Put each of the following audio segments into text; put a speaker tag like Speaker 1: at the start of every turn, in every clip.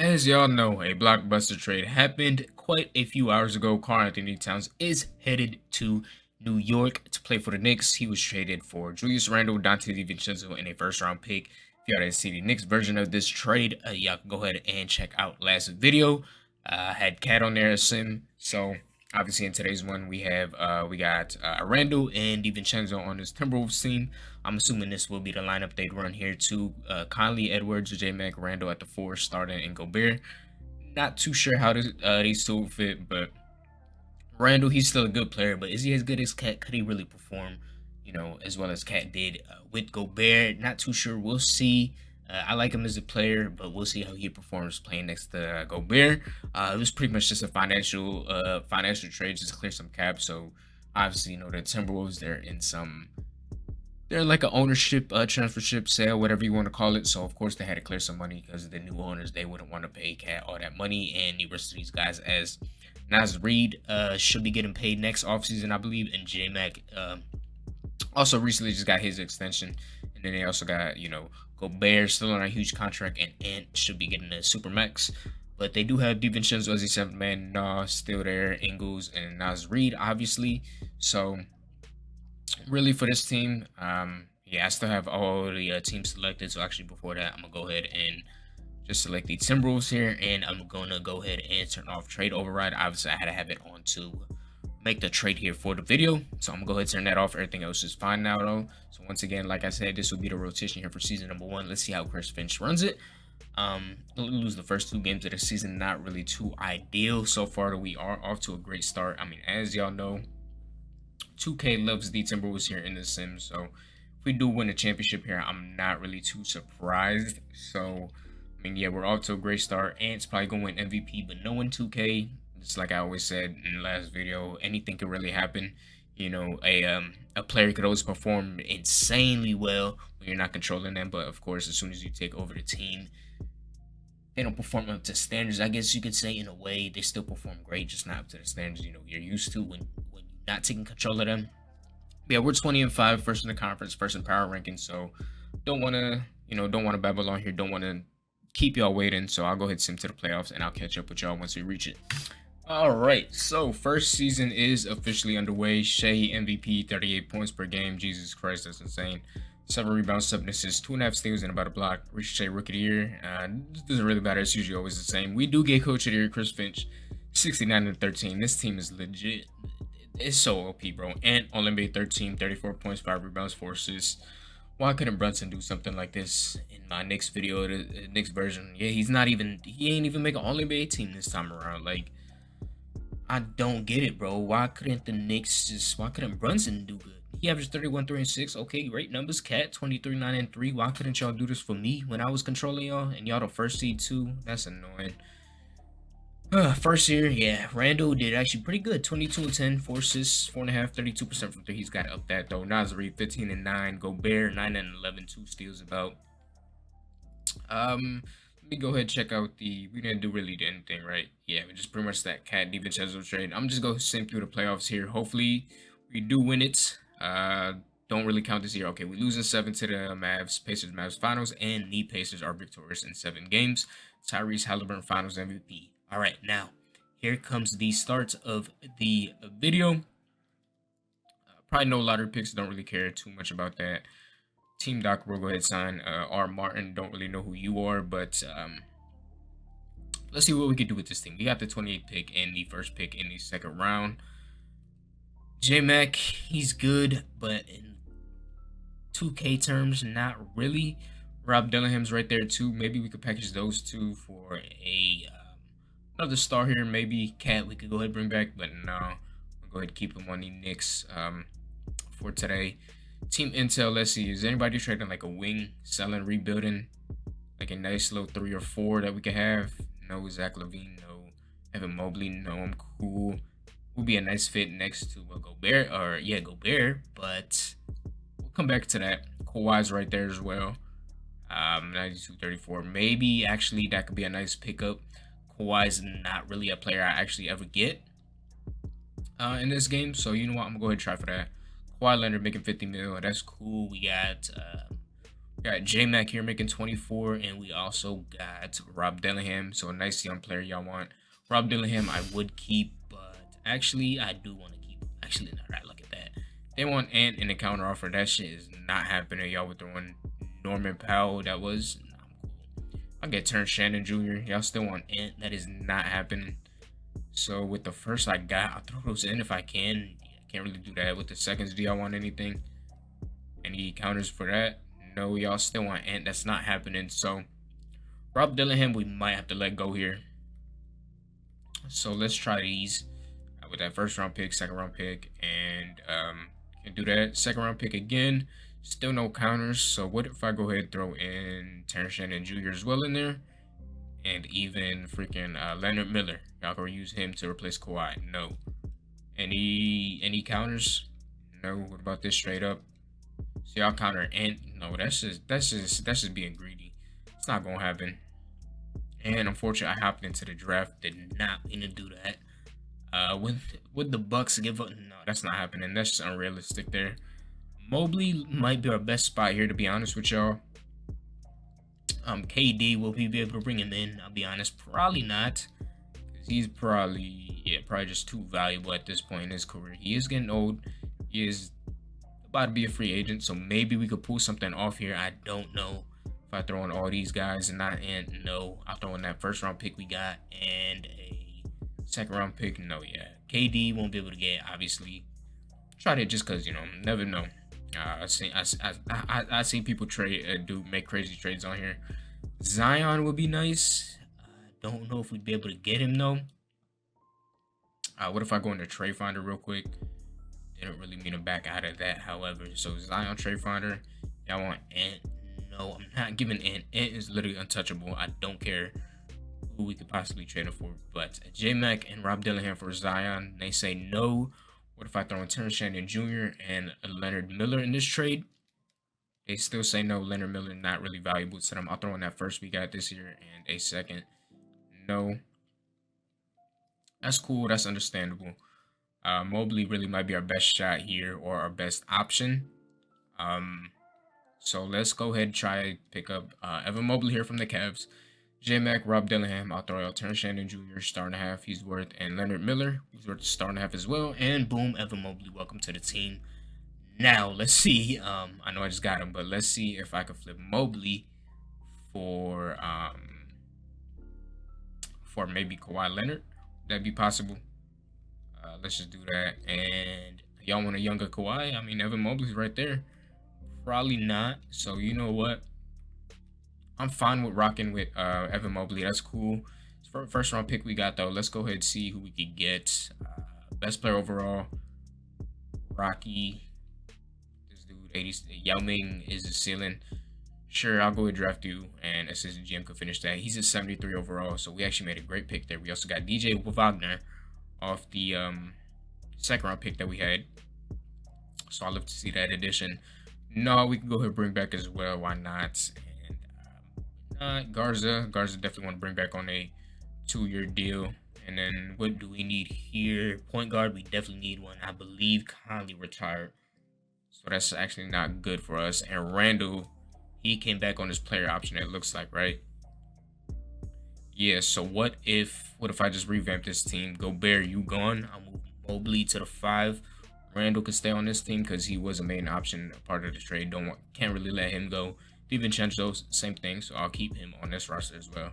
Speaker 1: As y'all know, a blockbuster trade happened quite a few hours ago. Karl-Anthony Towns is headed to New York to play for the Knicks. He was traded for Julius Randle, Dante DiVincenzo, and a first-round pick. If y'all didn't see the Knicks version of this trade, y'all can go ahead and check out last video. I had Cat on there as Sim. So obviously in today's one we got Randle and DiVincenzo on this Timberwolves team. I'm assuming this will be the lineup they'd run here too. Conley, Edwards, J-Mac, Randle at the 4, starting, and Gobert. Not too sure how these two will fit, but Randle, he's still a good player, but is he as good as Cat? Could he really perform, as well as Cat did with Gobert? Not too sure. We'll see. I like him as a player, but we'll see how he performs playing next to Gobert. It was pretty much just a financial trade just to clear some cap. So obviously, the Timberwolves, they're like an ownership, transfership sale, whatever you want to call it. So of course they had to clear some money because the new owners, they wouldn't want to pay Cat all that money, and the rest of these guys, as Naz Reid should be getting paid next offseason, I believe, and J Mac also recently just got his extension, and then they also got Gobert still on a huge contract, and Ant should be getting a super max. But they do have DiVincenzo as a 7th man, still there, Ingles and Naz Reid, obviously. So really for this team, I still have all the teams selected. So actually before that, I'm gonna go ahead and just select the Timberwolves here, and I'm gonna go ahead and turn off trade override. Obviously I had to have it on to make the trade here for the video, so I'm gonna go ahead and turn that off. Everything else is fine now though. So once again, like I said, this will be the rotation here for season number 1. Let's see how Chris Finch runs it. Lose the first 2 games of the season, not really too ideal so far. We are off to a great start. I mean, as y'all know, 2K loves the Timberwolves here in the Sims, so if we do win a championship here, I'm not really too surprised. So I mean, yeah, we're off to a great start. Ant's probably gonna win MVP, but no one 2K. Just like I always said in the last video, anything could really happen. A player could always perform insanely well when you're not controlling them, but of course, as soon as you take over the team, they don't perform up to standards. I guess you could say in a way they still perform great, just not up to the standards you're used to when you're not taking control of them. Yeah, we're 20-5, first in the conference, first in power ranking. So don't want to babble on here. Don't want to keep y'all waiting. So I'll go ahead and sim to the playoffs, and I'll catch up with y'all once we reach it. All right, so first season is officially underway. Shea MVP, 38 points per game. Jesus Christ, that's insane. 7 rebounds, 7 assists, 2.5 steals, and about a block. Ricochet Rookie of the Year. This doesn't really matter. It's usually always the same. We do get Coach of the Year, Chris Finch, 69-13. This team is legit. It's so OP, bro. And All-NBA 13, 34 points, 5 rebounds, 4 assists. Why couldn't Brunson do something like this in my Knicks video, the Knicks version? Yeah, he ain't even make an All-NBA team this time around. Like, I don't get it, bro. Why couldn't Brunson do good? He averaged 31, 3, and 6. Okay, great numbers. Cat, 23, 9, and 3. Why couldn't y'all do this for me when I was controlling y'all? And y'all the first seed too? That's annoying. First year, yeah. Randle did actually pretty good. 22 and 10, 4 assists, 4.5, 32% from 3. He's got to up that though. Naz Reid, 15 and 9. Gobert, 9 and 11, 2 steals about. Let me go ahead and check out we didn't do really anything, right? Yeah, we just pretty much that Cat DiVincenzo trade. I'm just going to sim through the playoffs here. Hopefully, we do win it. Don't really count this year. Okay, we lose in 7 to the Mavs, Mavs finals, and the Pacers are victorious in 7 games. Tyrese Halliburton finals MVP. All right, now, here comes the start of the video. Probably no lottery picks. Don't really care too much about that. Team Doc, we'll go ahead and sign R. Martin. Don't really know who you are, but let's see what we can do with this team. We got the 28th pick and the first pick in the second round. J-Mac, he's good, but in 2K terms, not really. Rob Dillingham's right there too. Maybe we could package those two for another star here. Maybe Cat we could go ahead and bring back, but no. I'll go ahead and keep him on the Knicks for today. Team Intel, let's see. Is anybody trading like a wing, selling, rebuilding? Like a nice little 3 or 4 that we could have? No, Zach LaVine, no. Evan Mobley, no, I'm cool. Will be a nice fit next to Gobert, Gobert, but we'll come back to that. Kawhi's right there as well. 92-34. Maybe actually that could be a nice pickup. Kawhi's not really a player I actually ever get in this game, so you know what? I'm gonna go ahead and try for that. Kawhi Leonard making 50 mil. That's cool. We got Got J Mac here making 24, and we also got Rob Dillingham. So a nice young player y'all want. Rob Dillingham I would keep, but actually I do want to keep. Actually, not right. Look at that. They want Ant in the counter offer. That shit is not happening. Y'all with throwing Norman Powell. That was. Nah, I'm cool. I'll get Terrence Shannon Jr. Y'all still want Ant. That is not happening. So with the first I got, I'll throw those in if I can. Yeah, I can't really do that. With the seconds, do y'all want anything? Any counters for that? No, y'all still want Ant. That's not happening. So Rob Dillingham, we might have to let go here. So let's try these with that first round pick, second round pick, and can do that. Second round pick again. Still no counters. So what if I go ahead and throw in Terrence Shannon Jr. as well in there? And even freaking Leonard Miller. Y'all gonna use him to replace Kawhi? No. Any counters? No. What about this straight up? So y'all counter Ant? No, that's just being greedy. It's not gonna happen. And unfortunately, I hopped into the draft. Did not mean to do that. Would the Bucks give up? No, that's not happening. That's just unrealistic there. Mobley might be our best spot here, to be honest with y'all. KD, will we be able to bring him in? I'll be honest, probably not. Because he's probably just too valuable at this point in his career. He is getting old. He is about to be a free agent, so maybe we could pull something off here. I don't know if I throw in all these guys and not Ant. No, I'll throw in that first round pick we got and a second round pick. No, yeah, KD won't be able to get, obviously. Tried it just because, never know. I see people make crazy trades on here. Zion would be nice. Don't know if we'd be able to get him though. What if I go into Trade Finder real quick? Didn't really mean to back out of that, however. So Zion Trade Finder. Y'all want Ant? No, I'm not giving Ant. Ant is literally untouchable. I don't care who we could possibly trade him for. But J Mac and Rob Dillingham for Zion. They say no. What if I throw in Terrence Shannon Jr. and Leonard Miller in this trade? They still say no. Leonard Miller not really valuable to them. I'll throw in that first we got this year and a second. No. That's cool. That's understandable. Mobley really might be our best shot here or our best option. So let's go ahead and try pick up Evan Mobley here from the Cavs. J-Mac, Rob Dillingham, I'll throw out Terrence Shannon Jr., star and a half, he's worth, and Leonard Miller, who's worth a star and a half as well. And boom, Evan Mobley, welcome to the team. Now, let's see. I know I just got him, but let's see if I can flip Mobley for maybe Kawhi Leonard. That'd be possible. Let's just do that. And y'all want a younger Kawhi? I mean, Evan Mobley's right there. Probably not. So you know what? I'm fine with rocking with Evan Mobley. That's cool. First round pick we got though. Let's go ahead and see who we could get. Best player overall. Rocky. This dude, 80. Yao Ming is the ceiling. Sure, I'll go ahead and draft you, and assistant GM could finish that. He's a 73 overall, so we actually made a great pick there. We also got DJ Wagner off the second round pick that we had. So I'd love to see that addition. No, we can go ahead and bring back as well. Why not? And Garza definitely want to bring back on a 2-year deal. And then what do we need here? Point guard, we definitely need one. I believe Conley retired, so that's actually not good for us. And Randall, he came back on his player option, it looks like, right? Yeah, so what if I just revamp this team? Gobert, you gone. I'll move Mobley to the 5. Randall could stay on this team because he was a main option, a part of the trade. Can't really let him go. DiVincenzo, same thing, so I'll keep him on this roster as well.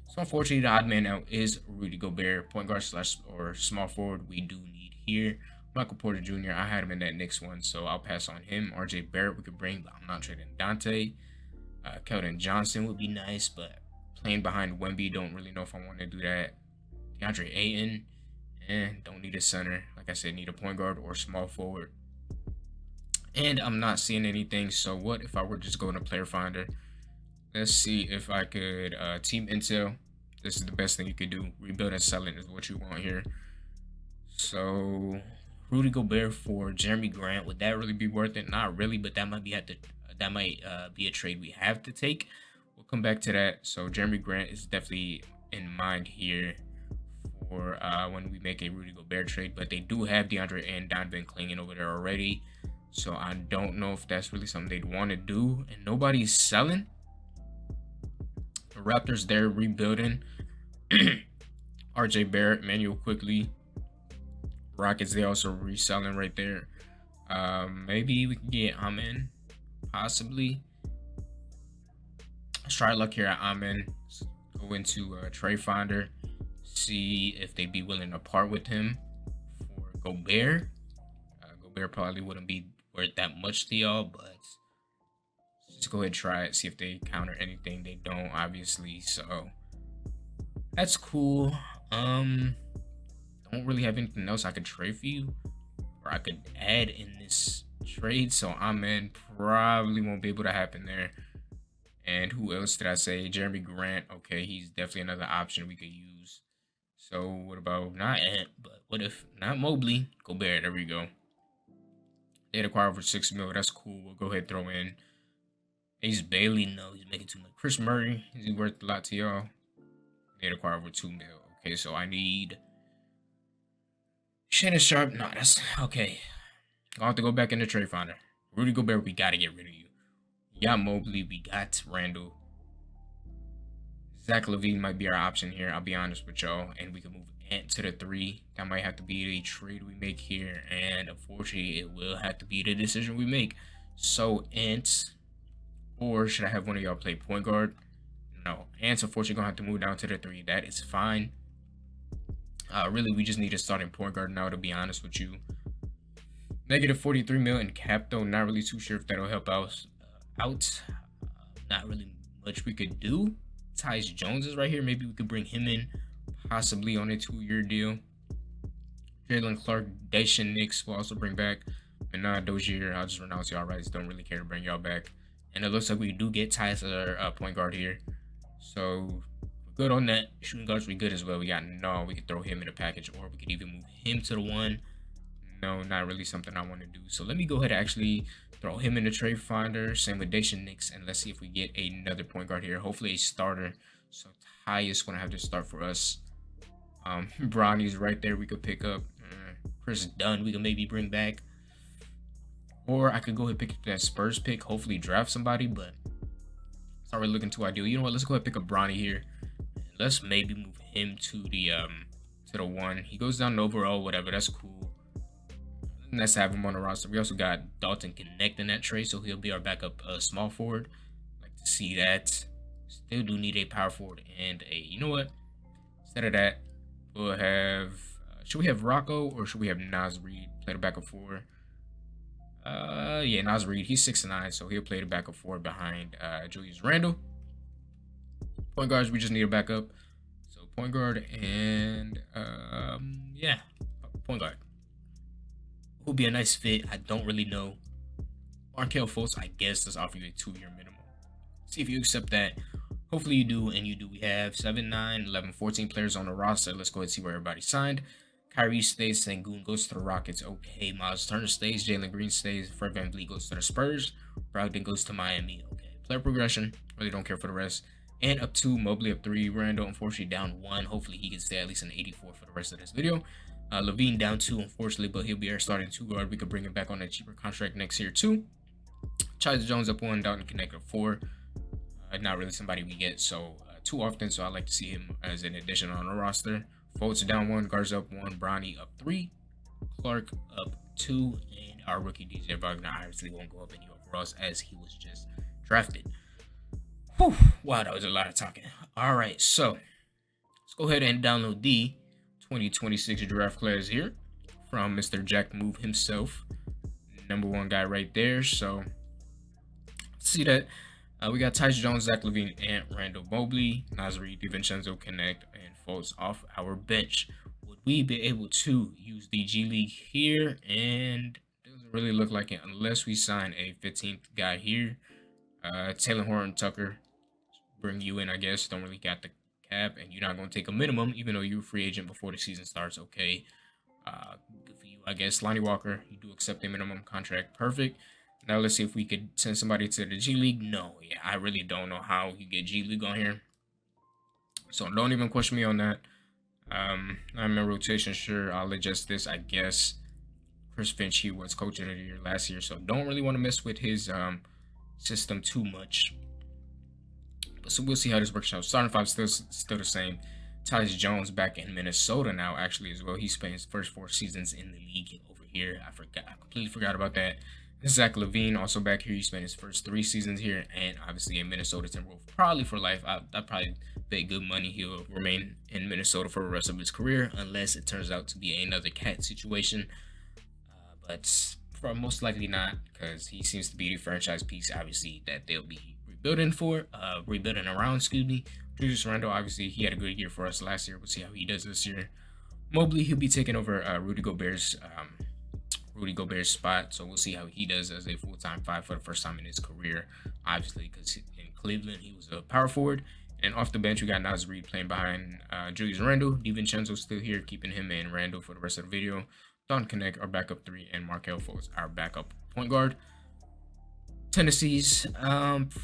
Speaker 1: So unfortunately, the odd man out is Rudy Gobert, point guard / or small forward. We do need here. Michael Porter Jr., I had him in that Knicks one, so I'll pass on him. RJ Barrett we could bring, but I'm not trading Dante. Keldon Johnson would be nice, but playing behind Wemby, don't really know if I want to do that. DeAndre Ayton, don't need a center. Like I said, need a point guard or small forward. And I'm not seeing anything, so what if I were just going to player finder? Let's see if I could team intel. This is the best thing you could do. Rebuild and sell it is what you want here. So Rudy Gobert for Jeremy Grant, would that really be worth it? Not really, but that might be a trade we have to take. We'll come back to that. So Jeremy Grant is definitely in mind here for when we make a Rudy Gobert trade, but they do have DeAndre and Donovan clinging over there already. So I don't know if that's really something they'd want to do. And nobody's selling. The Raptors, they're rebuilding. RJ Barrett, Manuel quickly. Rockets, they also reselling right there. Maybe we can get Amen, possibly. Let's try luck here at Amen. Go into Trade Finder, see if they'd be willing to part with him for Gobert. Gobert probably wouldn't be worth that much to y'all, but just go ahead and try it, see if they counter anything. They don't, obviously, so that's cool. Don't really have anything else I could trade for you, or I could add in this trade, so Amen probably won't be able to happen there. And who else did I say? Jeremy Grant. Okay, he's definitely another option we could use. So what about not Ant, but what if not Mobley? Gobert, there we go. They'd acquire for $6 million. That's cool. We'll go ahead and throw in Ace Bailey. No, he's making too much. Chris Murray, is he worth a lot to y'all? They'd acquire for $2 million. Okay, so I need Shannon Sharp. No, that's okay. I'll have to go back in the trade finder. Rudy Gobert, we gotta get rid of you. We got Mobley, we got Randall. Zach LaVine might be our option here, I'll be honest with y'all. And we can move Ant to the 3. That might have to be the trade we make here. And unfortunately, it will have to be the decision we make. So Ant, or should I have one of y'all play point guard? No, Ant's unfortunately gonna have to move down to the 3. That is fine. Really, we just need a starting point guard now, to be honest with you. Negative 43 million cap, though. Not really too sure if that'll help out. Not really much we could do. Tyus Jones is right here. Maybe we could bring him in, possibly on a 2-year deal. Jalen Clark, Daishen Nix will also bring back. And Dozier, I'll just renounce y'all rights. Don't really care to bring y'all back. And it looks like we do get Tyus as our point guard here. So we're good on that. Shooting guards we good as well. We got no. We could throw him in a package, or we could even move him to the 1. No, not really something I want to do. So let me go ahead and actually throw him in the trade finder. Same with Daishen Nix. And let's see if we get another point guard here. Hopefully a starter. So Ty is going to have to start for us. Bronny's right there. We could pick up. Chris Dunn we can maybe bring back. Or I could go ahead and pick up that Spurs pick. Hopefully draft somebody. But it's not really looking too ideal. You know what? Let's go ahead and pick up Bronny here. And let's maybe move him to the 1. He goes down to overall, whatever. That's cool. Let's have him on the roster. We also got Dalton Connect in that trade, so he'll be our backup small forward. Like to see that. Still do need a power forward and a, you know what? Instead of that, we'll have, should we have Rocco or should we have Naz Reid play the backup 4? Yeah, Naz Reid, he's 6'9", so he'll play the backup 4 behind Julius Randle. Point guards, we just need a backup. So point guard and, yeah, point guard. Will be a nice fit. I don't really know. Markelle Fultz, I guess, does offer you a 2-year minimum. See if you accept that. Hopefully you do, and you do. We have 7, 9, 11, 14 players on the roster. Let's go ahead and see where everybody signed. Kyrie stays. Sengun goes to the Rockets. Okay. Miles Turner stays. Jalen Green stays. Fred VanVleet goes to the Spurs. Brogdon goes to Miami. Okay. Player progression. Really don't care for the rest. And up 2, Mobley up 3. Randall, unfortunately, down 1. Hopefully he can stay at least an 84 for the rest of this video. LaVine down 2, unfortunately, but he'll be our starting 2 guard. We could bring him back on a cheaper contract next year, too. Tyus Jones up 1, Dalton Connect up 4. Not really somebody we get so too often, so I like to see him as an addition on the roster. Fultz down 1, Garza up 1, Bronny up 3, Clark up 2, and our rookie DJ Wagner obviously won't go up any overalls as he was just drafted. Whew, wow, that was a lot of talking. All right, so let's go ahead and download the 2026 draft class here from Mr. Jack Move himself, number 1 guy right there. So see that we got Tyus Jones, Zach LaVine, and Randall Mobley, Naz Reid, DiVincenzo, Connect, and Fultz off our bench. Would we be able to use the G League here? And it doesn't really look like it unless we sign a 15th guy here. Taylor Horton Tucker, bring you in, I guess. Don't really got the cap, and you're not going to take a minimum, even though you're a free agent before the season starts. Okay, good for you, I guess. Lonnie Walker, you do accept a minimum contract. Perfect. Now let's see if we could send somebody to the G League. No, yeah, I really don't know how you get G League on here. So don't even question me on that. I'm in rotation, sure. I'll adjust this, I guess. Chris Finch, he was coach of the year last year, so don't really want to mess with his system too much. So we'll see how this works out. Starting five still the same. Tyus Jones back in Minnesota now, actually, as well. He spent his first 4 seasons in the league over here. I completely forgot about that. Zach LaVine also back here. He spent his first 3 seasons here, and obviously a Minnesota Timberwolves, probably for life. I probably bet good money he'll remain in Minnesota for the rest of his career, unless it turns out to be another cat situation. But for most likely not, because he seems to be the franchise piece, obviously, that they'll be rebuilding around, excuse me. Julius Randle, obviously, he had a good year for us last year. We'll see how he does this year. Mobley, he'll be taking over Rudy Gobert's spot, so we'll see how he does as a full-time 5 for the first time in his career, obviously, because in Cleveland, he was a power forward. And off the bench, we got Naz Reid playing behind Julius Randle. DiVincenzo still here, keeping him and Randle for the rest of the video. Don Connect, our backup 3, and Markelle Fultz, our backup point guard. Tennessee's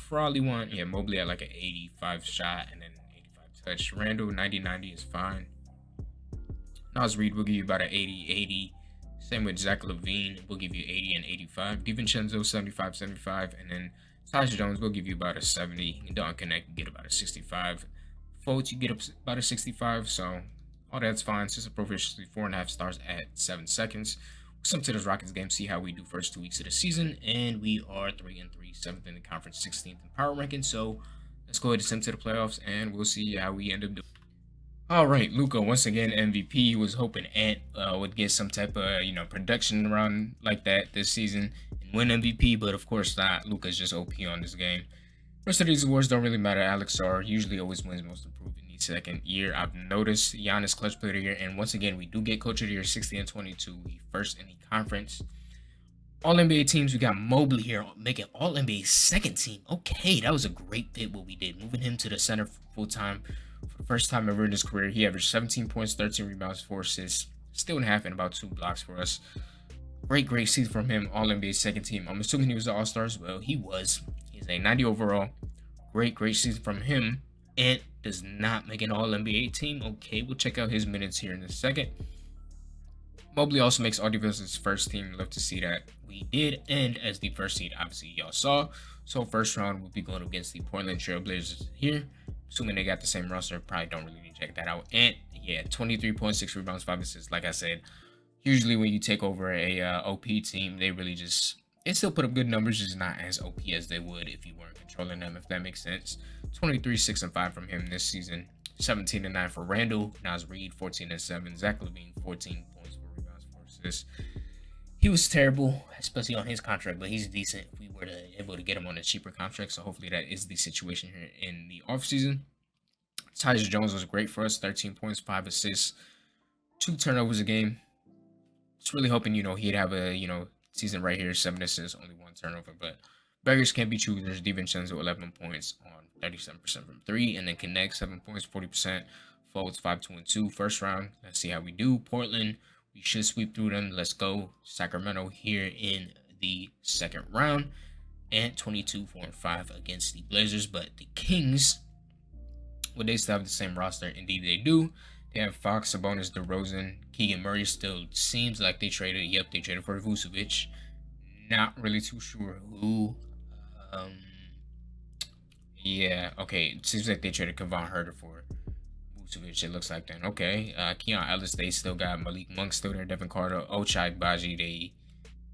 Speaker 1: probably want, Mobley at like an 85 shot and then 85 touch. Randle, 90-90 is fine. Naz Reid will give you about an 80-80. Same with Zach LaVine, we'll give you 80 and 85. DiVincenzo, 75-75. And then Tyus Jones will give you about a 70. And Don Connect, you get about a 65. Fultz, you get up about a 65. So all that's fine. System proficiency 4.5 stars at 7 seconds. Some to this Rockets game, see how we do first 2 weeks of the season, and we are 3-3, 7th in the conference, 16th in power ranking. So let's go ahead and send to the playoffs, and we'll see how we end up doing. All right, Luka once again MVP. Was hoping Ant would get some type of production around like that this season and win MVP, but of course not. Luka's just OP on this game. Rest of these awards don't really matter. Alex R usually always wins most improved in the second year. I've noticed Giannis clutch player of the year, and once again we do get coach of the year, 60 and 22. He first in the conference. All NBA teams, we got Mobley here making All NBA second team. Okay, that was a great fit what we did, moving him to the center full time for the first time ever in his career. He averaged 17 points, 13 rebounds, 4 assists, still in half, and about 2 blocks for us. Great season from him. All NBA second team. I'm assuming he was an All-Star as well. He was. He's a 90 overall. Great season from him. Ant does not make an All-NBA team. Okay, we'll check out his minutes here in a second. Mobley also makes all defenses first team. Love to see that. We did end as the first seed, obviously y'all saw. So first round we'll be going against the Portland Trail Blazers here. Assuming they got the same roster, probably don't really need to check that out. And yeah, 23.6 rebounds, 5 assists. Like I said, usually when you take over a OP team, they still put up good numbers, just not as OP as they would if you weren't controlling them, if that makes sense. 23, 6, and 5 from him this season. 17 and 9 for Randle. Naz Reid, 14 and 7. Zach LaVine, 14 points, 4 rebounds, 4 assists. He was terrible, especially on his contract, but he's decent if we were able to get him on a cheaper contract. So hopefully that is the situation here in the offseason. Tyus Jones was great for us, 13 points, 5 assists, 2 turnovers a game. Just really hoping, he'd have a, season right here, 7 assists, only 1 turnover. But beggars can't be choosers. DiVincenzo, 11 points on 37% from 3. And then Connect, 7 points, 40%. Fultz, 5-2-2. First round. Let's see how we do. Portland, we should sweep through them. Let's go. Sacramento here in the second round. And 22-4-5 against the Blazers. But the Kings, would they still have the same roster? Indeed, they do. They have Fox, Sabonis, DeRozan, Keegan Murray. Still seems like they traded. Yep, they traded for Vucevic. Not really too sure who. Yeah, okay. It seems like they traded Kevon Huerter for Vucevic. It looks like then. Okay. Keon Ellis, they still got Malik Monk still there. Devin Carter, Ochai Baji. They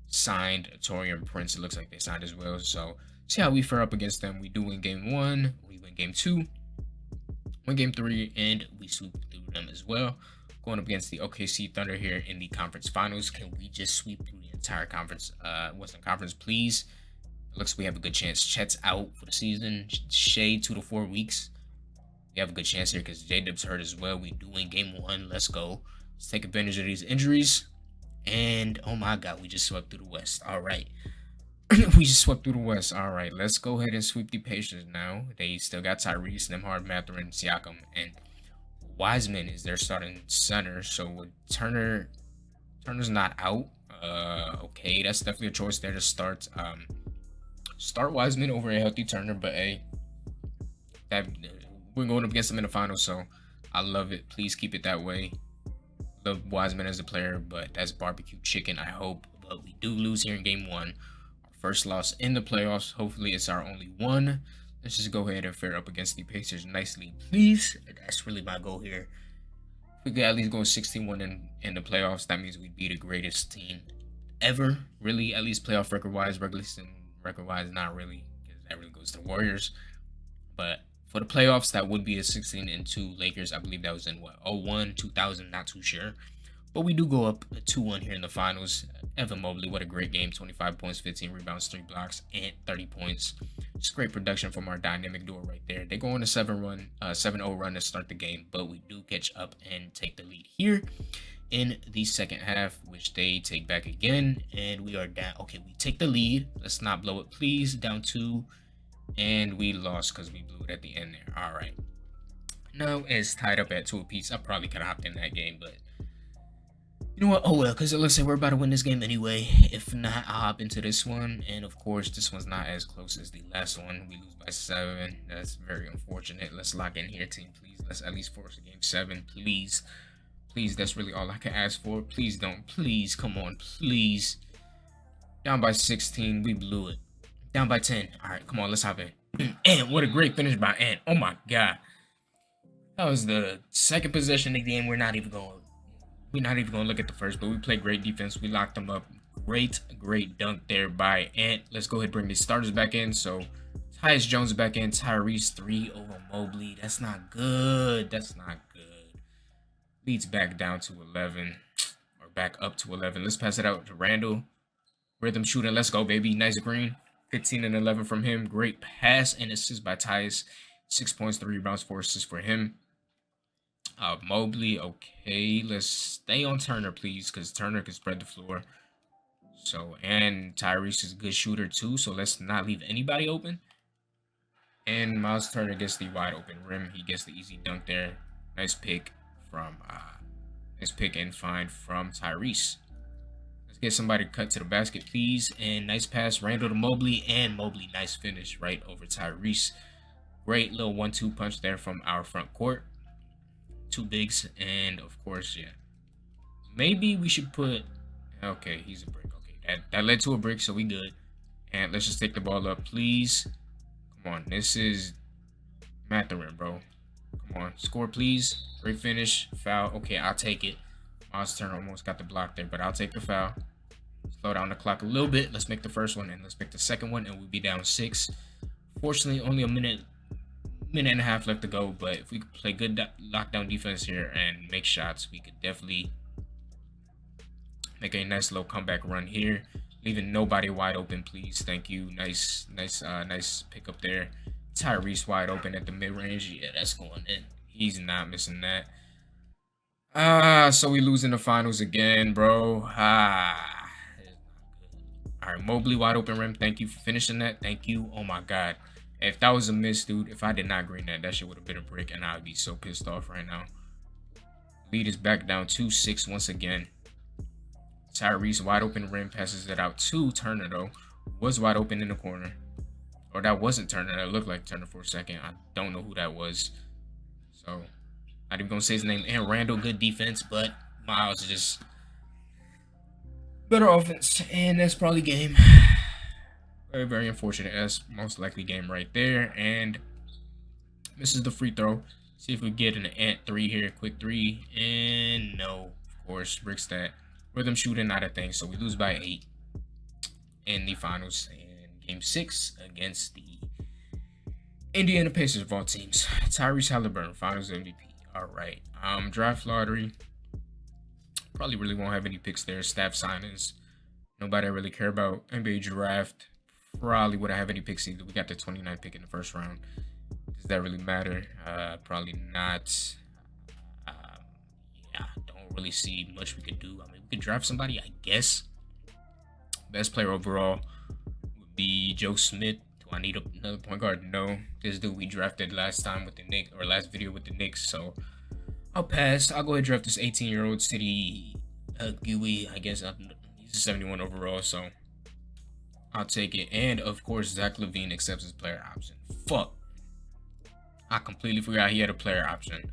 Speaker 1: signed Torian Prince. It looks like they signed as well. So see how we fare up against them. We do win game 1. We win game 2. Win game 3, and we sweep through them as well. Going up against the OKC Thunder here in the conference finals. Can we just sweep through the entire conference, Western Conference, please? It looks like we have a good chance. Chet's out for the season. Shea 2 to 4 weeks. We have a good chance here because J-Dub's hurt as well. We do win game 1. Let's go. Let's take advantage of these injuries. And oh my God, we just swept through the West. All right. We just swept through the West. All right, let's go ahead and sweep the Pacers now. They still got Tyrese, Nembhard, Mathurin, Siakam, and Wiseman is their starting center. So with Turner's not out. Okay, that's definitely a choice there to start Wiseman over a healthy Turner. But hey, we're going up against them in the finals, so I love it. Please keep it that way. love Wiseman as a player, but that's barbecue chicken, I hope. But we do lose here in game 1. Our first loss in the playoffs. Hopefully it's our only one. Let's just go ahead and fare up against the Pacers nicely, please. That's really my goal here. If we could at least go 16-1 in the playoffs, that means we'd be the greatest team ever. Really, at least playoff record-wise. Regular season record-wise, not really, because that really goes to the Warriors. But for the playoffs, that would be a 16-2 Lakers. I believe that was in what, 01, 2000, not too sure. But we do go up 2-1 here in the finals. Evan Mobley, what a great game. 25 points, 15 rebounds, 3 blocks, and 30 points. Just great production from our dynamic duo right there. They go on a 7-0 run to start the game, but we do catch up and take the lead here in the second half, which they take back again, and we are down. Okay, we take the lead. Let's not blow it, please. Down 2, and we lost because we blew it at the end there. All right. Now it's tied up at 2 apiece. I probably could have hopped in that game, but you know what? Oh well, because let's say we're about to win this game anyway. If not, I'll hop into this one. And of course, this one's not as close as the last one. We lose by 7. That's very unfortunate. Let's lock in here, team, please. Let's at least force a game 7, please. Please, that's really all I can ask for. Please don't. Please, come on, please. Down by 16, we blew it. Down by 10. All right, come on, let's hop in. And what a great finish by Ant. Oh my God. That was the second possession of the game. We're not even going to look at the first, but we played great defense. We locked them up. Great dunk there by Ant. Let's go ahead and bring the starters back in. So Tyus Jones back in. Tyrese 3 over Mobley. That's not good. That's not good. Leads back down to 11, or back up to 11. Let's pass it out to Randall. Rhythm shooting. Let's go, baby. Nice green. 15 and 11 from him. Great pass and assist by Tyus. 6 points, 3 rebounds, 4 assists for him. Mobley, okay. Let's stay on Turner, please, because Turner can spread the floor. So, and Tyrese is a good shooter too, so let's not leave anybody open. And Miles Turner gets the wide open rim. He gets the easy dunk there. Nice pick from and find from Tyrese. Let's get somebody to cut to the basket, please. And nice pass, Randall to Mobley, and Mobley, nice finish right over Tyrese. Great little 1-2 punch there from our front court. 2 bigs, and of course, yeah. Maybe we should put. Okay, he's a brick. Okay, that led to a brick, so we good. And let's just take the ball up, please. Come on, this is Mathurin, bro. Come on, score, please. Great finish, foul. Okay, I'll take it. Miles Turner almost got the block there, but I'll take the foul. Slow down the clock a little bit. Let's make the first one, and let's make the second one, and we'll be down 6. Fortunately, only a minute and a half left to go, but if we could play good lockdown defense here and make shots, we could definitely make a nice little comeback run here, leaving nobody wide open, please. Thank you. Nice pick up there. Tyrese wide open at the mid-range. Yeah, that's going in. He's not missing that. So we lose in the finals again, bro. All right, Mobley wide open rim. Thank you for finishing that. Thank you. Oh my God. If that was a miss, dude, if I did not green that shit would have been a brick, and I'd be so pissed off right now. Lead is back down 2-6 once again. Tyrese wide open rim, passes it out to Turner, though. Was wide open in the corner. Or that wasn't Turner. That looked like Turner for a second. I don't know who that was. So, not even going to say his name. And Randall, good defense, but Miles just better offense. And that's probably game. Very, very unfortunate. That's most likely game right there. And misses the free throw. See if we get an Ant 3 here. Quick 3. And no. Of course, bricks that. Rhythm shooting, not a thing. So we lose by 8 in the finals. And game 6 against the Indiana Pacers of all teams. Tyrese Halliburton, finals MVP. All right. Draft lottery. Probably really won't have any picks there. Staff signings. Nobody I really care about. NBA draft. Probably wouldn't have any picks either. We got the 29th pick in the first round. Does that really matter? Probably not. Yeah, don't really see much we could do. I mean, we could draft somebody, I guess. Best player overall would be Joe Smith. Do I need another point guard? No. This dude we drafted last time with the Knicks, or last video with the Knicks. So I'll pass. I'll go ahead and draft this 18-year-old City Gooey. I guess he's a 71 overall, so I'll take it. And of course, Zach LaVine accepts his player option. Fuck. I completely forgot he had a player option.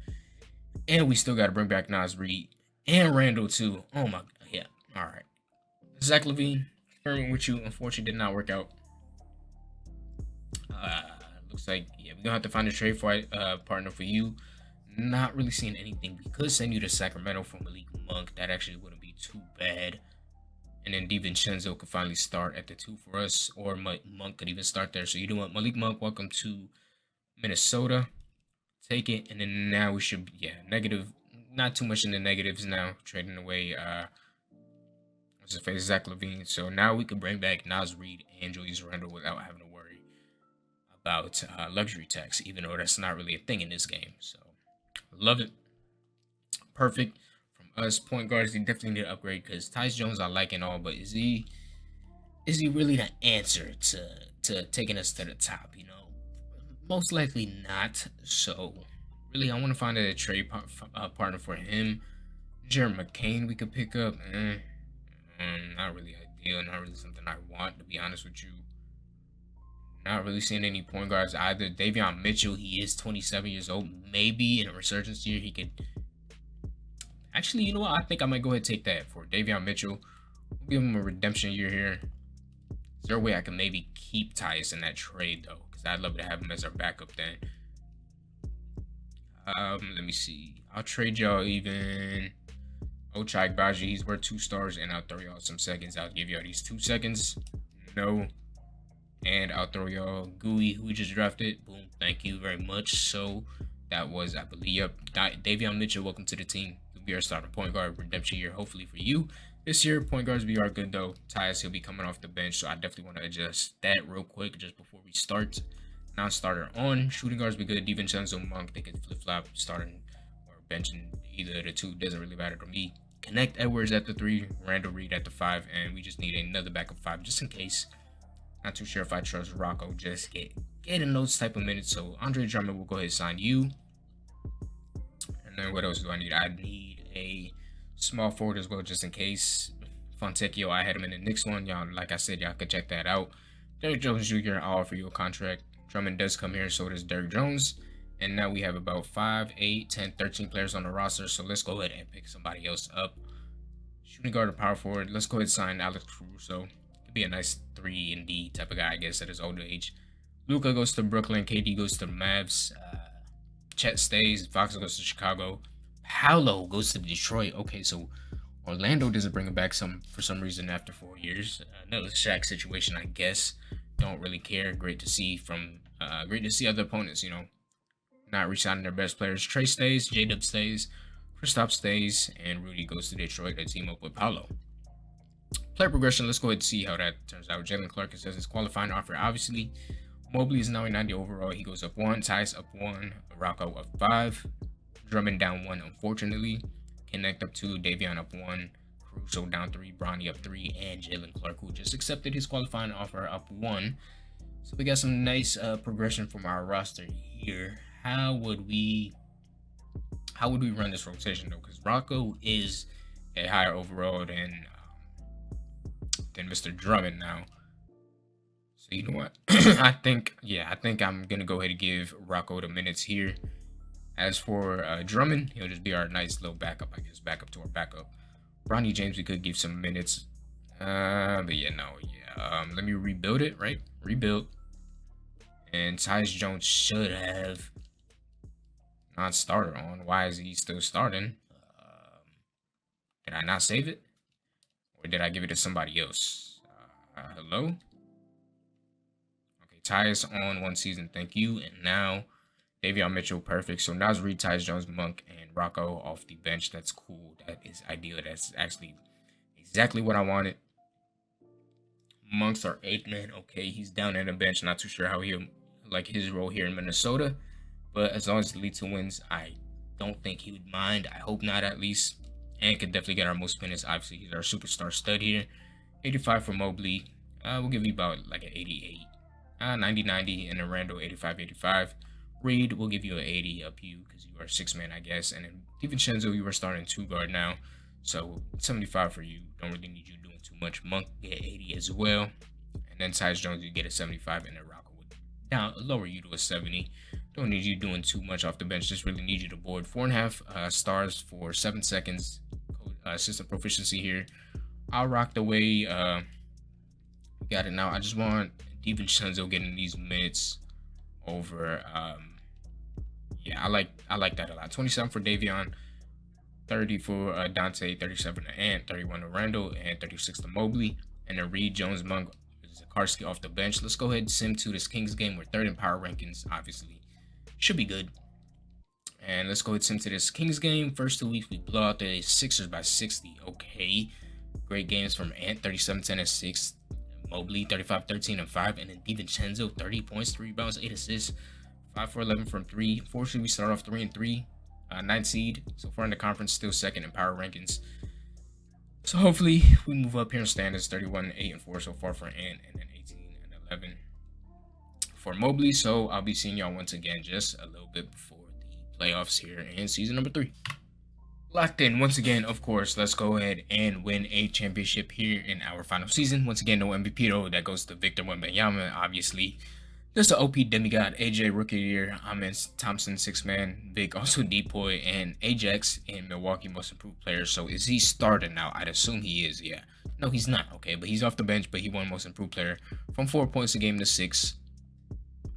Speaker 1: And we still got to bring back Nas Reed. And Randall too. Oh my, yeah. All right. Zach Levine, experiment with you, unfortunately did not work out. Uh, Looks like, yeah, we're gonna have to find a trade fight partner for you. Not really seeing anything. We could send you to Sacramento for Malik Monk. That actually wouldn't be too bad. And then DiVincenzo could finally start at the 2 for us, or Monk could even start there. So you know what, Malik Monk, welcome to Minnesota. Take it, and then now we should, yeah, negative. Not too much in the negatives now. Trading away, what's his face, Zach Levine. So now we can bring back Naz Reid and Julius Randle without having to worry about luxury tax, even though that's not really a thing in this game. So love it. Perfect from us. Point guards, they definitely need to upgrade because Tyus Jones I like and all, but is he really the answer to taking us to the top? You know, most likely not. So really, I want to find a trade partner for him. Jared McCain we could pick up. Not really ideal. Not really something I want, to be honest with you. Not really seeing any point guards either. Davion Mitchell, he is 27 years old. Maybe in a resurgence year, he could. Actually, you know what? I think I might go ahead and take that for Davion Mitchell. We'll give him a redemption year here. Is there a way I can maybe keep Tyus in that trade, though? Because I'd love to have him as our backup then. Let me see. I'll trade y'all even Ochai Baji. He's worth 2 stars, and I'll throw y'all some seconds. I'll give y'all these 2 seconds. No. And I'll throw y'all Gooey, who we just drafted. Boom. Thank you very much. So that was, I believe, yep. Davion Mitchell, welcome to the team. He'll be our starting point guard redemption year, hopefully for you. This year, point guards are good, though. Tyus, he'll be coming off the bench, so I definitely want to adjust that real quick just before we start. Non-starter on. Shooting guards be good. DiVincenzo, Monk, they can flip-flop starting or benching. Either of the two doesn't really matter to me. Connect Edwards at the 3, Randall Reid at the 5, and we just need another backup 5 just in case. Not too sure if I trust Rocco just getting those type of minutes. So Andre Drummond will go ahead and sign you. And then what else do I need? I need a small forward as well, just in case. Fontecchio, I had him in the next one. Y'all, like I said, y'all can check that out. Derrick Jones Jr., I'll offer you a contract. Drummond does come here, so does Derrick Jones. And now we have about 5, 8, 10, 13 players on the roster. So let's go ahead and pick somebody else up. Shooting guard or power forward. Let's go ahead and sign Alex Caruso. Be a nice 3 and D type of guy, I guess, at his older age. Luka goes to Brooklyn. KD goes to the Mavs. Chet stays. Fox goes to Chicago. Paolo goes to Detroit. Okay, so Orlando doesn't bring him back for some reason after 4 years. Another Shaq situation, I guess. Don't really care. Great to see other opponents, you know, not re-signing their best players. Trey stays. J-Dub stays. Kristaps stays. And Rudy goes to Detroit to team up with Paolo. Player progression, let's go ahead and see how that turns out. Jalen Clark says his qualifying offer. Obviously, Mobley is now a 90 overall. He goes up 1. Tyus up 1. Rocco up 5. Drummond down 1, unfortunately. Connect up 2. Davion up 1. Caruso down 3. Bronny up 3. And Jalen Clark, who just accepted his qualifying offer, up 1. So we got some nice progression from our roster here. How would we run this rotation, though? Because Rocco is a higher overall than Mr. Drummond now. So you know what? I think I'm gonna go ahead and give Rocco the minutes here. As for Drummond, he'll just be our nice little backup, I guess, backup to our backup. Bronny James, we could give some minutes. But yeah, no, yeah. Let me rebuild it, right? Rebuild. And Tyus Jones should have non-starter on. Why is he still starting? Did I not save it? Or did I give it to somebody else? Hello? Okay, Tyus on 1 season, thank you. And now, Davion Mitchell, perfect. So Naz Reid, Tyus Jones, Monk, and Rocco off the bench. That's cool. That is ideal. That's actually exactly what I wanted. Monk's our 8th man. Okay, he's down at the bench. Not too sure how he'll like his role here in Minnesota. But as long as it leads to wins, I don't think he would mind. I hope not, at least. And could definitely get our most minutes. Obviously, he's our superstar stud here. 85 for Mobley. We'll give you about like an 88. 90-90. And then Randall, 85-85. Reed, we'll give you an 80 up you because you are 6 man, I guess. And then DiVincenzo, you are starting 2 guard now. So 75 for you. Don't really need you doing too much. Monk, get 80 as well. And then Tyus Jones, you get a 75. And then Rocco would lower you to a 70. Don't need you doing too much off the bench. Just really need you to board 4.5 stars for 7 seconds. system proficiency here. I'll rock the way. Got it now. I just want DiVincenzo getting these minutes over. Yeah, I like that a lot. 27 for Davion, 30 for Dante, 37 to Ant, 31 to Randall, and 36 to Mobley. And then Reed, Jones, Monk, Zakarski off the bench. Let's go ahead and sim to this Kings game. We're third in power rankings, obviously. Should be good. And let's go ahead and sim to this Kings game. First 2 weeks, we blow out the Sixers by 60. Okay. Great games from Ant, 37, 10, and 6. Mobley, 35, 13, and 5. And then DiVincenzo, 30 points, 3 rebounds, 8 assists. 5 for 11 from 3. Unfortunately, we start off 3-3. 9th seed. So far in the conference, still second in power rankings. So hopefully we move up here in standards. 31, 8, and 4 so far for Ant, and then 18 and 11 for Mobley. So I'll be seeing y'all once again just a little bit before the playoffs here in season number 3. Locked in once again, of course. Let's go ahead and win a championship here in our final season. Once again, no MVP though. That goes to Victor Wembanyama, obviously. There's the OP demigod, AJ Rookie of the Year, Amen Thompson 6-man, Big also Depoy, and Ajax in Milwaukee Most Improved Player. So is he starting now? I'd assume he is, yeah. No, he's not, okay, but he's off the bench, but he won Most Improved Player from 4 points a game to 6.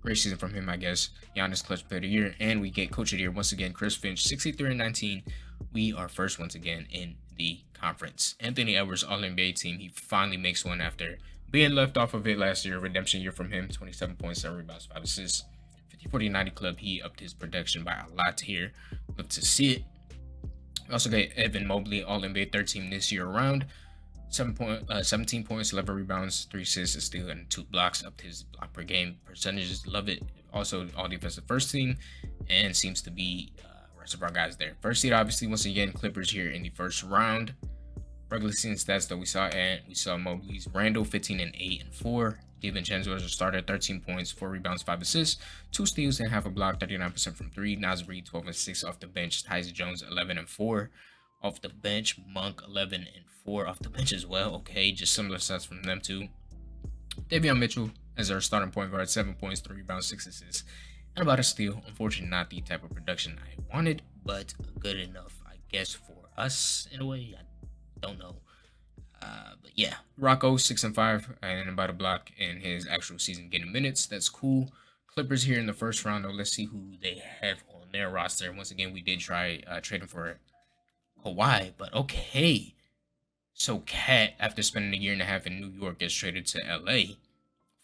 Speaker 1: Great season from him, I guess. Giannis Clutch Player of the Year, and we get Coach of the Year once again, Chris Finch, 63 and 19. We are first once again in the conference. Anthony Edwards, All-NBA team. He finally makes one after being left off of it last year. Redemption year from him, 27 points, 7 rebounds, 5 assists. 50-40-90 club. He upped his production by a lot here. Love to see it. We also got Evan Mobley, All-NBA third team this year around. 17 points, 11 rebounds, 3 assists, a steal, and 2 blocks. Upped his block per game percentages. Love it. Also, all defensive first team, and seems to be rest of our guys there. First seed, obviously, once again, Clippers here in the first round. Regular season stats that we saw Mobley's Randall 15 and 8 and 4. DiVincenzo as a starter, 13 points, 4 rebounds, 5 assists, 2 steals and half a block, 39% from 3. Naz Reid 12 and 6 off the bench. Tyus Jones 11 and 4 off the bench. Monk 11 and 4 off the bench as well. Okay, just similar stats from them too. Davion Mitchell as our starting point guard, 7 points, 3 rebounds, 6 assists, and about a steal. Unfortunately, not the type of production I wanted, but good enough, I guess, for us in a way. I don't know. But yeah, Rocco 6 and 5 and about a block in his actual season getting minutes. That's cool. Clippers here in the first round though. Let's see who they have on their roster. Once again, we did try trading for Kawhi, but okay. So Cat, after spending a year and a half in New York, gets traded to LA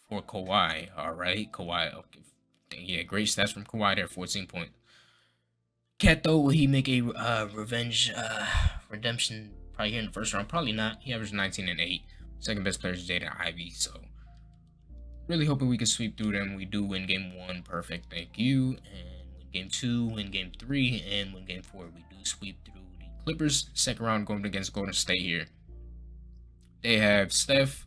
Speaker 1: for Kawhi. All right, Kawhi. Okay, yeah, great stats from Kawhi there. 14 points. Cat though, will he make a redemption? Probably here in the first round, probably not. He averaged 19 and 8. Second best player is Jaden Ivey. So really hoping we can sweep through them. We do win game 1, perfect. Thank you. And win game 2, win game 3, and win game 4. We do sweep through the Clippers. Second round going against Golden State here. They have Steph,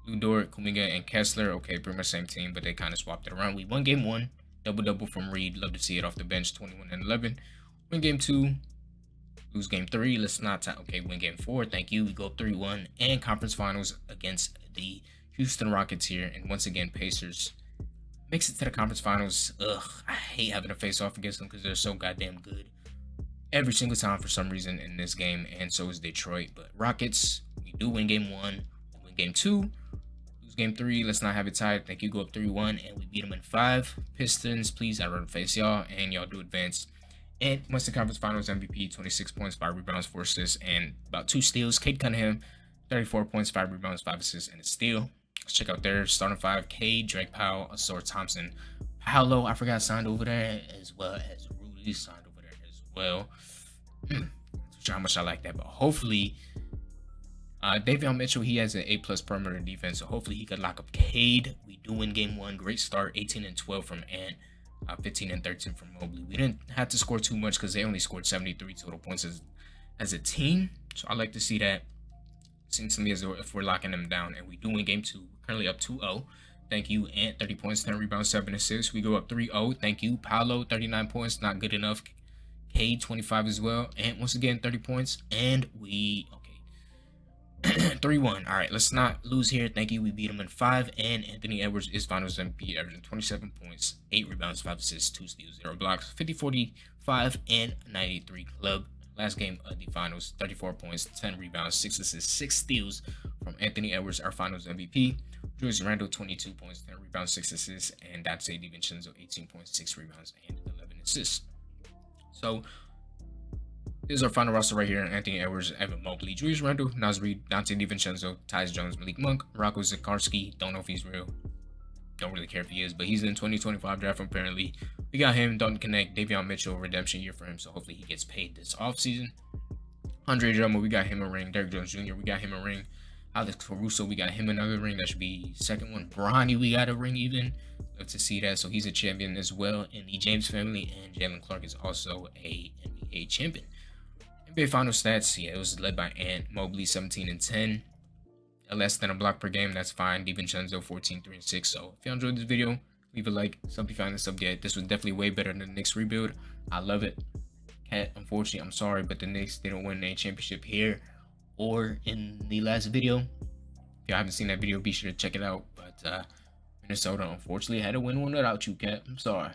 Speaker 1: Lou Dort, Kuminga, and Kessler. Okay, pretty much same team, but they kind of swapped it around. We won game 1, double from Reed. Love to see it off the bench, 21 and 11. Win game 2. Lose game 3. Let's not okay, win game 4. Thank you. We go 3-1 and conference finals against the Houston Rockets here. And once again, Pacers makes it to the conference finals. Ugh, I hate having to face off against them because they're so goddamn good every single time for some reason in this game. And so is Detroit. But Rockets, we do win game 1. We win game 2. Lose game 3. Let's not have it tied. Thank you. Go up 3-1 and we beat them in 5. Pistons, please. I'd rather face y'all and y'all do advance. And Western Conference Finals MVP, 26 points, 5 rebounds, 4 assists, and about 2 steals. Cade Cunningham, 34 points, 5 rebounds, 5 assists, and a steal. Let's check out their starting 5. Cade, Drake Powell, Asor Thompson. Paolo, I forgot, signed over there, as well as Rudy signed over there as well. Not sure how much I like that, but hopefully, Davion Mitchell, he has an A+ perimeter defense, so hopefully he could lock up Cade. We do win game 1. Great start, 18 and 12 from Ant. 15 and 13 from Mobley. We didn't have to score too much because they only scored 73 total points as a team. So I like to see that. Seems to me as if we're locking them down. And we do win game 2. We're currently up 2-0. Thank you, Ant. 30 points, 10 rebounds, 7 assists. We go up 3-0. Thank you, Paolo. 39 points, not good enough. Cade, 25 as well. Ant, once again, 30 points. And we, okay. 3-1. All right, let's not lose here. Thank you. We beat him in 5. And Anthony Edwards is Finals MVP, averaging 27 points, 8 rebounds, 5 assists, 2 steals, 0 blocks, 50-45 and 93 club. last game of the finals. 34 points, 10 rebounds, 6 assists, 6 steals from Anthony Edwards, our finals MVP. Julius Randle, 22 points, 10 rebounds, 6 assists, and Dante DiVincenzo, 18 points, 6 rebounds, and 11 assists. So this is our final roster right here. Anthony Edwards, Evan Mobley, Julius Randle, Naz Reid, Dante DiVincenzo, Tyus Jones, Malik Monk, Rocco Zikarsky. Don't know if he's real. Don't really care if he is, but he's in 2025 draft apparently. We got him, Dalton Connect, Davion Mitchell, redemption year for him, so hopefully he gets paid this offseason. Andre Drummond, we got him a ring. Derrick Jones Jr., we got him a ring. Alex Caruso, we got him another ring. That should be second one. Bronny, we got a ring even. Love to see that. So he's a champion as well in the James family, and Jalen Clark is also a NBA champion. NBA final stats, yeah, it was led by Ant Mobley, 17 and 10. Less than a block per game, that's fine. DiVincenzo, 14, 3 and 6. So if you enjoyed this video, leave a like. Sub if you find this sub yet. This was definitely way better than the Knicks rebuild. I love it. Cat, unfortunately, I'm sorry, but the Knicks didn't win a championship here or in the last video. If you haven't seen that video, be sure to check it out. But Minnesota, unfortunately, had to win one without you, Cat. I'm sorry.